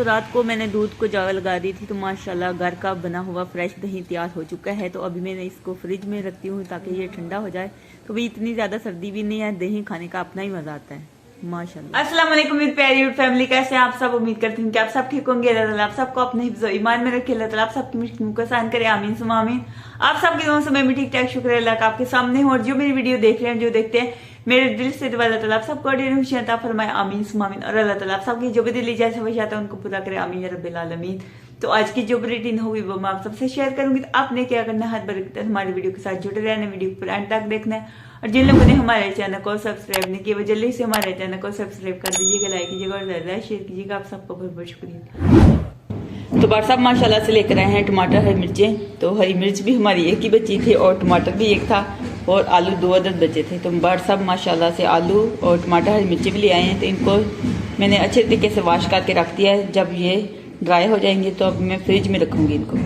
तो रात को मैंने दूध को जगह लगा दी थी, तो माशाल्लाह घर का बना हुआ फ्रेश दही तैयार हो चुका है। तो अभी मैंने इसको फ्रिज में रखती हूँ ताकि ये ठंडा हो जाए। तो भी इतनी ज़्यादा सर्दी भी नहीं है, दही खाने का अपना ही मज़ा आता है माशाल्लाह। अस्सलाम वालेकुम मेरी प्यारी फैमिली, कैसे हैं आप सब? उम्मीद करती हूँ कि आप सब ठीक होंगे। अल्लाह ताला आप सबको अपने हिफ्ज़ और ईमान में रखे। अल्लाह ताला आप सबकी मुश्किलों को आसान करे, आमीन सुम्मा आमीन। आप सबकी दुआओं से मैं भी ठीक ठाक, शुक्र अल्लाह का आपके सामने हूँ। और जो मेरी वीडियो देख रहे हैं, जो देखते हैं, मेरे दिल से दुआ अल्लाह ताला आप सबको ढेर खुशियां अता फरमाए, आमीन सुम्मा आमीन। और अल्लाह ताला आप सबकी जो भी दिल जैसे ख्वाहिश आता है उनको पूरा करे, आमीन या रब्बिल आलमीन। तो आज की जो रूटीन होगी वो मैं आप सबसे शेयर करूंगी। तो आपने क्या करना है, हर बार हमारे वीडियो के साथ जुड़े रहना, वीडियो को एंड तक देखना है। और जिन लोगों ने हमारे चैनल को सब्सक्राइब नहीं किया वो जल्दी से हमारे चैनल को सब्सक्राइब कर दीजिएगा, लाइक कीजिएगा और ज़्यादा शेयर कीजिएगा। आप सबको बहुत बहुत शुक्रिया। तो बार साहब माशाल्लाह से लेकर आए हैं टमाटर, हरी मिर्चें। तो हरी मिर्च भी हमारी एक ही बची थी और टमाटर भी एक था और आलू 2 अदद बचे थे। तो बार साहब माशाल्लाह से आलू और टमाटर, हरी मिर्चें भी ले आए हैं। तो इनको मैंने अच्छे तरीके से वॉश करके रख दिया है। जब ये ड्राई हो जाएंगे तो अब मैं फ्रिज में रखूँगी इनको।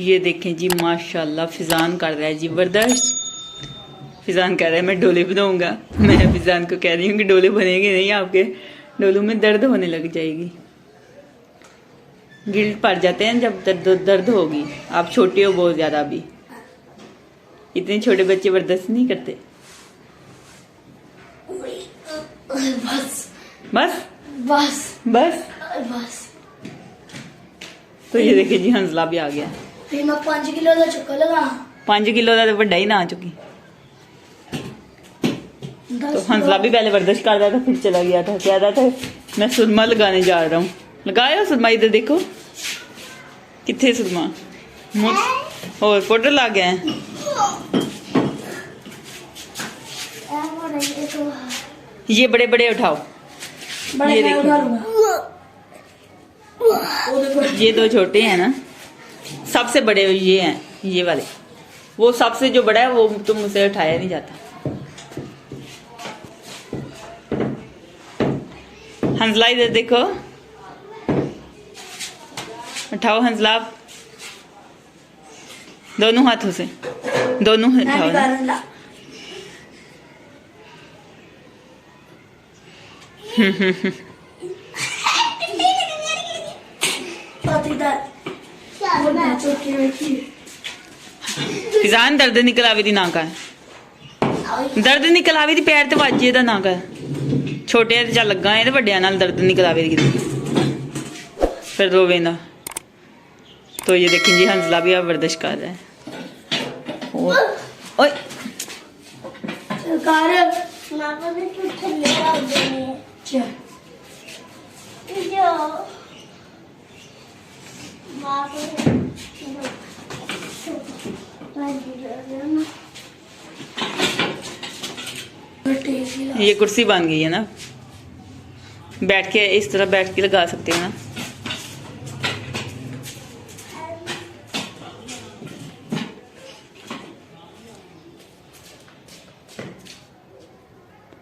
ये देखें जी माशाल्लाह फिजान कर रहा है जी, जबरदस्त फिजान कह रहा है मैं डोले बनाऊंगा। मैं फिजान को कह रही हूँ कि डोले बनेंगे नहीं, आपके डोलों में दर्द होने लग जाएगी। गिल्ट पड़ जाते हैं जब दर्द होगी। आप छोटे हो बहुत ज्यादा, अभी इतने छोटे बच्चे बर्दाश्त नहीं करते। बस बस बस बस बस। तो ये देखिए जी हंसला भी आ गया। फिर मैं 5 किलो का चुका लगा। 5 किलो का तो बड़ा ही ना आ चुकी। तो हंसला भी पहले बर्दाश्त कर रहा था, फिर चला गया था। कह रहा था मैं सुरमा लगाने जा रहा हूँ। लगाया सुरमा, इधर देखो कितने सुरमा और फोटो ला गए हैं। ये बड़े बड़े उठाओ, ये देखो ये 2 छोटे हैं ना, सबसे बड़े ये हैं, ये वाले। वो सबसे जो बड़ा है वो तो मुझसे उठाया नहीं जाता। हंसला इधर देखो, उठाओ हंसला, दोनों हाथों से, दोनों उठाओ ना। फिजान दर्द निकल आवी दी ना का, दर्द निकल आवी दी पैर ते वाजे दा ना का। छोटे चल लगा है, वड्डिया नाल दर्द निकल आवे दी फिर रोवे ना। तो ये देखें जी हंसला भी अब बर्दाश्त कर रहा है। ओए ये कुर्सी बन गई है ना, बैठ के इस तरह बैठ के लगा सकते हैं ना।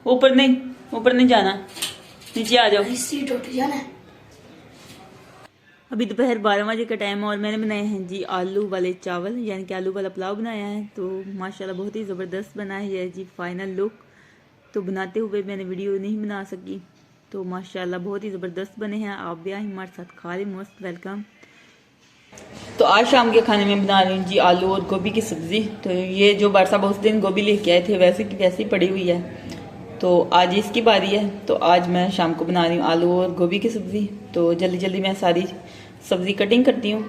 ऊपर नहीं जाना, नीचे आ जाओ। सीट उठ जाना। अभी दोपहर 12 बजे का टाइम है और मैंने बनाए हैं जी आलू वाले चावल, यानी कि आलू वाला पुलाव बनाया है। तो माशाल्लाह बहुत ही ज़बरदस्त बना है जी फाइनल लुक। तो बनाते हुए मैंने वीडियो नहीं बना सकी। तो माशाल्लाह बहुत ही ज़बरदस्त बने हैं। आप भी आए हमारे साथ खा रहे, मोस्ट वेलकम। तो आज शाम के खाने में बना रही हूँ जी आलू और गोभी की सब्ज़ी। तो ये जो बार साहब उस दिन गोभी लेके आए थे वैसे की वैसे ही पड़ी हुई है, तो आज इसकी बारी है। तो आज मैं शाम को बना रही हूँ आलू और गोभी की सब्ज़ी। तो जल्दी जल्दी मैं सारी सब्ज़ी कटिंग करती हूँ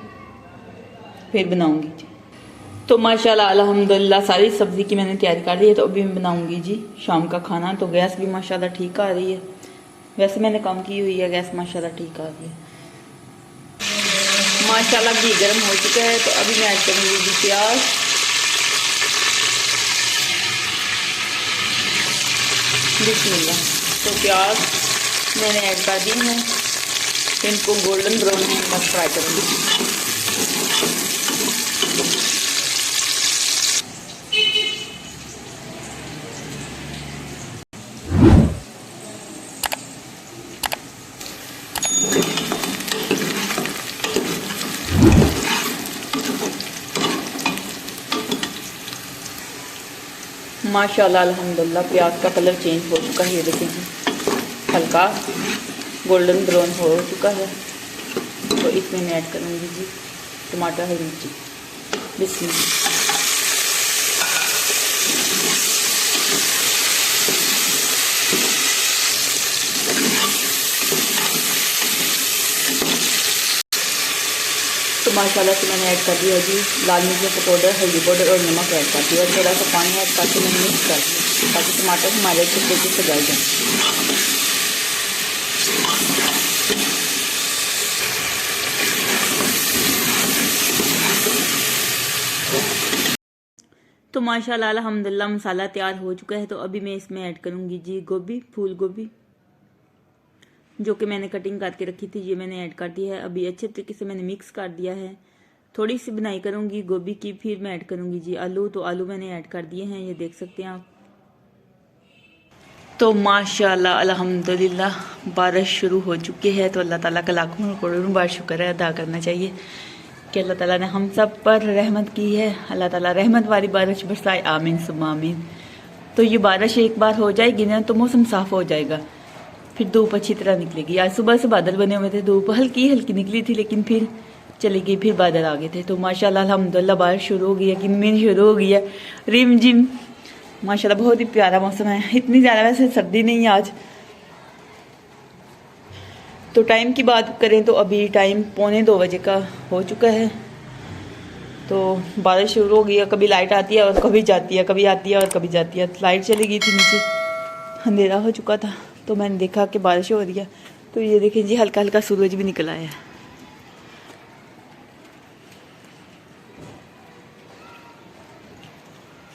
फिर बनाऊँगी। तो माशाल्लाह अल्हम्दुलिल्लाह सारी सब्ज़ी की मैंने तैयारी कर ली है। तो अभी मैं बनाऊँगी जी शाम का खाना। तो गैस भी माशाल्लाह ठीक आ रही है, वैसे मैंने कम की हुई है गैस, माशाल्लाह ठीक आ रही है। माशाल्लाह घी गर्म हो चुका है। तो अभी मैं ऐड करूँगी जी प्याज। बिस्मिल्लाह। तो प्याज मैंने ऐड कर दी है, इनको गोल्डन ब्राउन में फ्राई करूँगी। माशाल्लाह अल्हम्दुलिल्लाह प्याज का कलर चेंज हो चुका है, ये देखेंगे हल्का गोल्डन ब्राउन हो चुका है। तो इसमें मैं ऐड करूँगी जी टमाटर, हरी मिर्ची। बिस्मिल्लाह। तो माशाल्लाह से मैंने ऐड कर दिया जी लाल मिर्च का पाउडर, हल्दी पाउडर और नमक ऐड कर दिया और थोड़ा सा पानी ऐड करके मैंने मिक्स कर दिया ताकि टमाटर हमारे अच्छे तरीके से गल जाए। तो माशाल्लाह अल्हम्दुलिल्लाह मसाला तैयार हो चुका है। तो अभी मैं इसमें ऐड करूँगी जी गोभी, फूल गोभी जो कि मैंने कटिंग करके रखी थी, ये मैंने ऐड कर दिया है। अभी अच्छे तरीके से मैंने मिक्स कर दिया है। थोड़ी सी बनाई करूँगी गोभी की, फिर मैं ऐड करूँगी जी आलू। तो आलू मैंने ऐड कर दिए हैं, ये देख सकते हैं आप। तो माशाल्लाह अल्हम्दुलिल्लाह बारिश शुरू हो चुकी है। तो अल्लाह ताला का लाखों करोड़ों बार शुक्र है, अदा करना चाहिए कि अल्लाह ताला ने हम सब पर रहमत की है। अल्लाह ताला रहमत वाली बारिश बरसाए, आमीन सुम्मा आमीन। तो ये बारिश एक बार हो जाएगी ना तो मौसम साफ हो जाएगा, फिर धूप अच्छी तरह निकलेगी। आज सुबह से बादल बने हुए थे, धूप हल्की हल्की निकली थी लेकिन फिर चली गई, फिर बादल आ गए थे। तो माशाल्लाह अल्हम्दुलिल्लाह बारिश शुरू हो गई है, किनमिन शुरू हो गई है, रिम जिम। माशाल्लाह बहुत ही प्यारा मौसम है। इतनी ज़्यादा वैसे सर्दी नहीं है आज। तो टाइम की बात करें तो अभी टाइम 1:45 बजे का हो चुका है। तो बारिश शुरू हो गई है, कभी लाइट आती है और कभी जाती है, कभी आती है और कभी जाती है। लाइट चली गई थी, नीचे अंधेरा हो चुका था तो मैंने देखा कि बारिश हो रही है। तो ये देखें जी हल्का हल्का सूरज भी निकल आया है।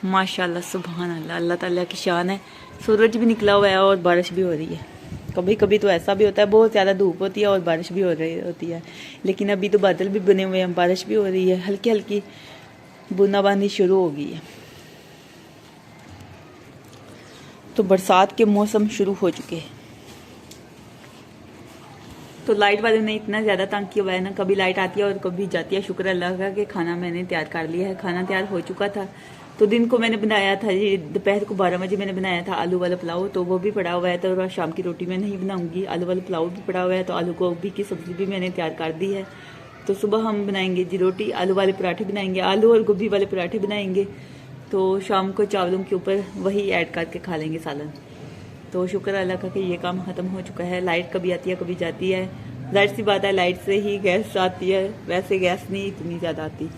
माशाल्लाह सुभान अल्लाह, अल्लाह ताला की शान है। सूरज भी निकला हुआ है और बारिश भी हो रही है। कभी कभी तो ऐसा भी होता है बहुत ज़्यादा धूप होती है और बारिश भी हो रही होती है, लेकिन अभी तो बादल भी बने हुए हैं, बारिश भी हो रही है, हल्की हल्की बूंदाबांदी शुरू हो गई है। तो बरसात के मौसम शुरू हो चुके हैं। तो लाइट वाले ने इतना ज़्यादा तंग किया हुआ है ना, कभी लाइट आती है और कभी जाती है। शुक्र अल्लाह का कि खाना मैंने तैयार कर लिया है, खाना तैयार हो चुका था। तो दिन को मैंने बनाया था जी, दोपहर को 12 बजे मैंने बनाया था आलू वाला पुलाव, तो वो भी पड़ा हुआ है। तो शाम की रोटी मैं नहीं बनाऊंगी, आलू वाला पुलाव भी पड़ा हुआ है। तो आलू गोभी की सब्ज़ी भी मैंने तैयार कर दी है। तो सुबह हम बनाएंगे जी रोटी, आलू वाले पराठे बनाएंगे, आलू और गोभी वाले पराठे बनाएंगे। तो शाम को चावलों के ऊपर वही ऐड करके खा लेंगे सालन। तो शुक्र अल्लाह का कि ये काम ख़त्म हो चुका है। लाइट कभी आती है कभी जाती है, जाहिर सी बात है लाइट से ही गैस आती है, वैसे गैस नहीं इतनी ज़्यादा आती।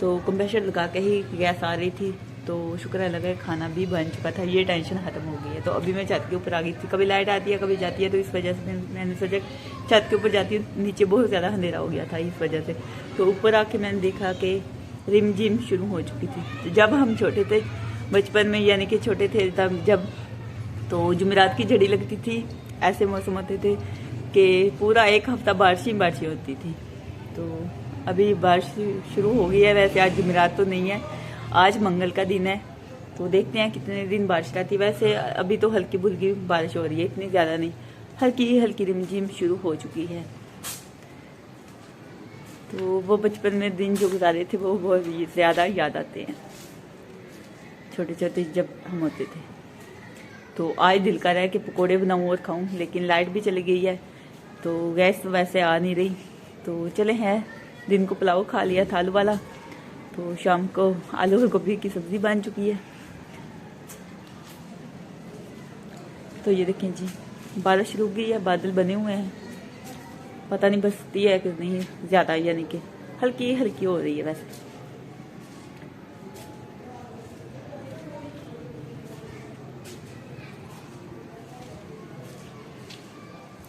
तो कंप्रेसर लगा के ही गैस आ रही थी। तो शुक्र अल्लाह का खाना भी बन चुका था, ये टेंशन ख़त्म हो गई है। तो अभी मैं छत के ऊपर आ गई थी, कभी लाइट आती है कभी जाती है, तो इस वजह से मैंने सोचा छत के ऊपर जाती हूँ, नीचे बहुत ज़्यादा अंधेरा हो गया था इस वजह से। तो ऊपर आके मैंने देखा कि रिम जिम शुरू हो चुकी थी। तो जब हम छोटे थे बचपन में, यानी कि छोटे थे तब, जब तो जुमेरात की झड़ी लगती थी, ऐसे मौसम होते थे कि पूरा एक हफ्ता बारिश ही बारिश होती थी। तो अभी बारिश शुरू हो गई है। वैसे आज जुमेरात तो नहीं है, आज मंगल का दिन है। तो देखते हैं कितने दिन बारिश रहती है। वैसे अभी तो हल्की फुल्की बारिश हो रही है, इतनी ज़्यादा नहीं, हल्की हल्की रिमझिम शुरू हो चुकी है। तो वो बचपन में दिन जो गुजारे थे वो बहुत ज़्यादा याद आते हैं, छोटे छोटे जब हम होते थे। तो आज दिल कर रहा है कि पकोड़े बनाऊँ और खाऊँ, लेकिन लाइट भी चली गई है तो गैस वैसे आ नहीं रही। तो चले हैं, दिन को पुलाव खा लिया था आलू वाला, तो शाम को आलू और गोभी की सब्ज़ी बन चुकी है। तो ये देखें जी बारिश रुक गई है, बादल बने हुए हैं, पता नहीं बरसती है कि नहीं ज़्यादा, यानी कि हल्की हल्की हो रही है वैसे।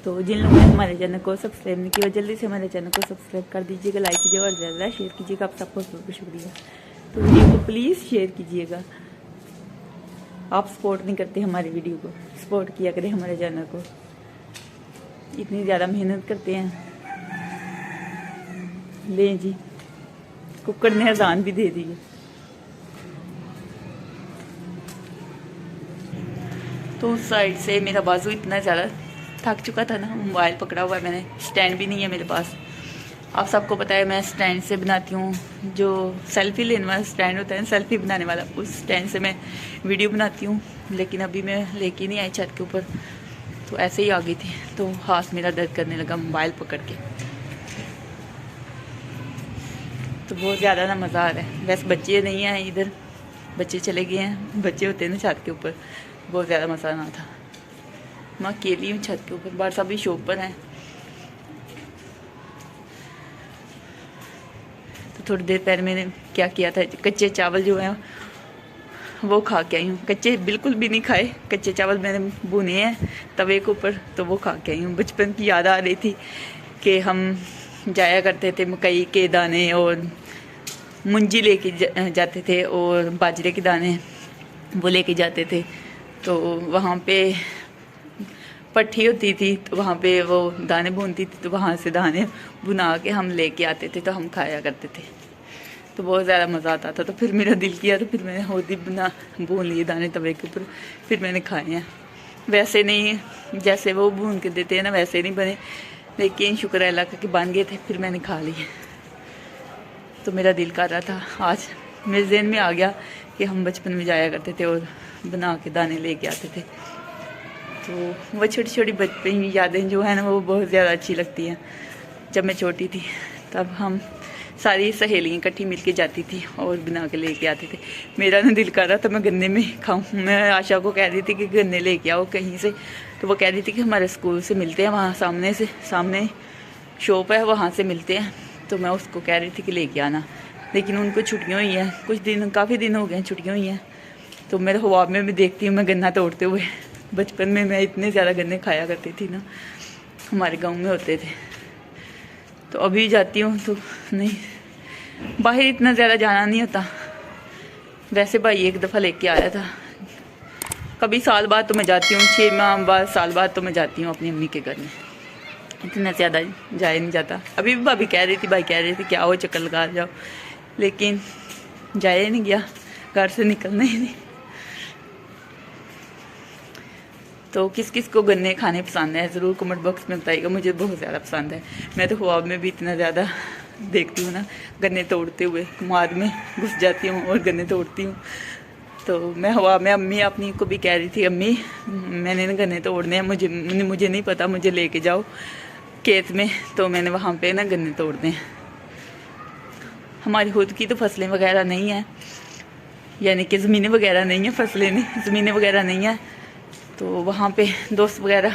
तो जिन लोगों ने हमारे चैनल को सब्सक्राइब नहीं किया, जल्दी से हमारे चैनल को सब्सक्राइब कर दीजिएगा, लाइक कीजिएगा और ज़्यादा शेयर कीजिएगा। आप सबको बहुत शुक्रिया। तो वीडियो को प्लीज़ शेयर कीजिएगा। आप सपोर्ट नहीं करते हमारी वीडियो को, सपोर्ट किया करें हमारे चैनल को, इतनी ज़्यादा मेहनत करते हैं। लें जी, कुकर ने अजान भी दे दी है। तो उस साइड से मेरा बाजू इतना ज़्यादा थक चुका था ना, मोबाइल पकड़ा हुआ है मैंने, स्टैंड भी नहीं है मेरे पास। आप सबको पता है मैं स्टैंड से बनाती हूँ, जो सेल्फी लेने वाला स्टैंड होता है, सेल्फी बनाने वाला, उस स्टैंड से मैं वीडियो बनाती हूँ। लेकिन अभी मैं लेके नहीं आई छत के ऊपर, तो ऐसे ही आ गई थी, तो हाथ मेरा दर्द करने लगा मोबाइल पकड़ के। तो बहुत ज़्यादा ना मज़ा आ रहा है। वैसे बच्चे नहीं हैं इधर, बच्चे चले गए हैं। बच्चे होते हैं ना छत के ऊपर, बहुत ज़्यादा मज़ा आना था। मैं अकेली हूँ छत के ऊपर, बाहर सब भी शॉप पर हैं। तो थोड़ी देर पहले मैंने क्या किया था, कच्चे चावल जो हैं वो खा के आई हूँ। कच्चे बिल्कुल भी नहीं खाए, कच्चे चावल मैंने भुने हैं तवे के ऊपर, तो वो खा के आई हूँ। बचपन की याद आ रही थी कि हम जाया करते थे, मकई के दाने और मुंजी लेके जाते थे और बाजरे के दाने वो लेके जाते थे। तो वहाँ पे पट्टी होती थी, तो वहाँ पे वो दाने भूनती थी, तो वहाँ से दाने भुना के हम लेके आते थे, तो हम खाया करते थे। तो बहुत ज़्यादा मज़ा आता था। तो फिर मेरा दिल किया, तो फिर मैंने होती भून लिए दाने तवे के ऊपर, फिर मैंने खाए हैं। वैसे नहीं, जैसे वो भून के देते हैं ना वैसे नहीं बने, लेकिन शुक्र है अल्लाह का कि बन गए थे, फिर मैंने खा लिए। तो मेरा दिल कर रहा था, आज मेरे ज़हन में आ गया कि हम बचपन में जाया करते थे और बना के दाने लेके आते थे। तो वो छोटी छोटी बचपन की यादें जो है ना वो बहुत ज़्यादा अच्छी लगती हैं। जब मैं छोटी थी तब हम सारी सहेलियाँ इकट्ठी मिलके जाती थी और बना के लेके आते थे। मेरा ना दिल कर रहा था मैं गन्ने में खाऊं। मैं आशा को कह रही थी कि गन्ने लेके आओ कहीं से, तो वो कह रही थी कि हमारे स्कूल से मिलते हैं, वहाँ सामने शॉप है, वहाँ से मिलते हैं। तो मैं उसको कह रही थी कि लेके आना, लेकिन उनको छुट्टियाँ हुई हैं, कुछ दिन काफ़ी दिन हो गए हैं छुट्टियाँ हुई हैं। तो मेरे ख्वाब में भी देखती हूँ मैं गन्ना तोड़ते हुए। बचपन में मैं इतने ज़्यादा गन्ने खाया करती थी ना, हमारे गाँव में होते थे। तो अभी जाती हूँ तो नहीं, बाहर इतना ज़्यादा जाना नहीं होता। वैसे भाई एक दफ़ा लेके आया था, कभी साल बाद तो मैं जाती हूँ, 6 माह बाद साल बाद तो मैं जाती हूँ अपनी अम्मी के घर में। इतना ज़्यादा जाया नहीं जाता। अभी भी भाभी कह रही थी, भाई कह रही थी क्या हो चक्कर लगा जाओ, लेकिन जाया ही नहीं गया, घर से निकलना ही नहीं। तो किस किस को गन्ने खाने पसंद है ज़रूर कमेंट बॉक्स में बताइएगा। मुझे बहुत ज़्यादा पसंद है। मैं तो ख्वाब में भी इतना ज़्यादा देखती हूँ ना गन्ने तोड़ते हुए, कुमार में घुस जाती हूँ और गन्ने तोड़ती हूँ। तो मैं ख्वाब में अम्मी अपनी को भी कह रही थी, अम्मी मैंने ना गन्ने तोड़ने हैं, मुझे नहीं पता, मुझे लेके जाओ खेत में, तो मैंने वहाँ पे ना गन्ने तोड़ने हैं। हमारी खुद की तो फसलें वगैरह नहीं है, यानी कि ज़मीनें वगैरह नहीं है, फसलें नहीं, ज़मीनें वगैरह नहीं है। तो वहाँ पे दोस्त वगैरह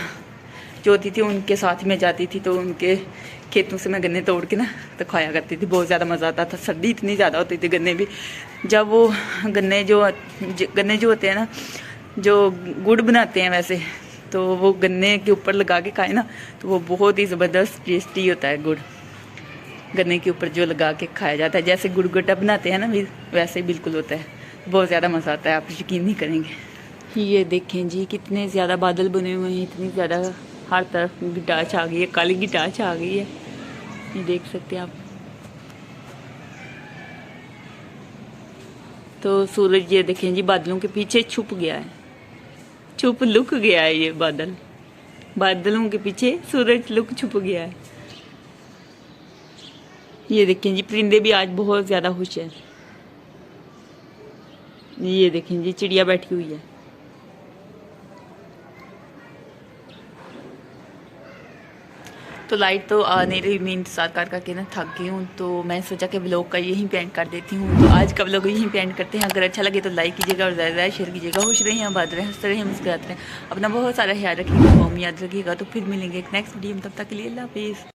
जो होती थी उनके साथ में जाती थी, तो उनके खेतों से मैं गन्ने तोड़ के ना तो खाया करती थी। बहुत ज़्यादा मज़ा आता था। सर्दी इतनी ज़्यादा होती थी गन्ने भी, जब वो गन्ने जो होते हैं ना, जो गुड़ बनाते हैं वैसे, तो वो गन्ने के ऊपर लगा के खाए ना तो वो बहुत ही ज़बरदस्त टेस्टी होता है। गुड़ गन्ने के ऊपर जो लगा के खाया जाता है, जैसे गुड़ गट्टा बनाते हैं ना वैसे ही बिल्कुल होता है। बहुत ज़्यादा मज़ा आता है, आप यकीन नहीं करेंगे। ये देखें जी कितने ज़्यादा बादल बने हुए हैं, इतनी ज़्यादा हर तरफ गिटार आ गई है, काली गिटार आ गई है, ये देख सकते हैं आप। तो सूरज ये देखें जी बादलों के पीछे छुप गया है, लुक गया है। ये बादलों के पीछे सूरज छुप गया है। ये देखें जी परिंदे भी आज बहुत ज़्यादा खुश हैं। ये देखें जी चिड़िया बैठी हुई है। तो लाइट तो आ नहीं रही, मैं इंतज़ार करके ना थक गई हूँ। तो मैं सोचा कि व्लॉग का यहीं पे एंड कर देती हूँ। तो आज का व्लॉग यहीं पे एंड करते हैं। अगर अच्छा लगे तो लाइक कीजिएगा और ज़्यादा शेयर कीजिएगा। खुश रहिए, आबाद रहें, हंसते रहें, मुस्कुराते रहें। अपना बहुत सारा ख्याल रखिएगा, याद रखिएगा। तो फिर मिलेंगे एक नेक्स्ट वीडियो में, तब तक के लिए अल्लाह हाफिज़।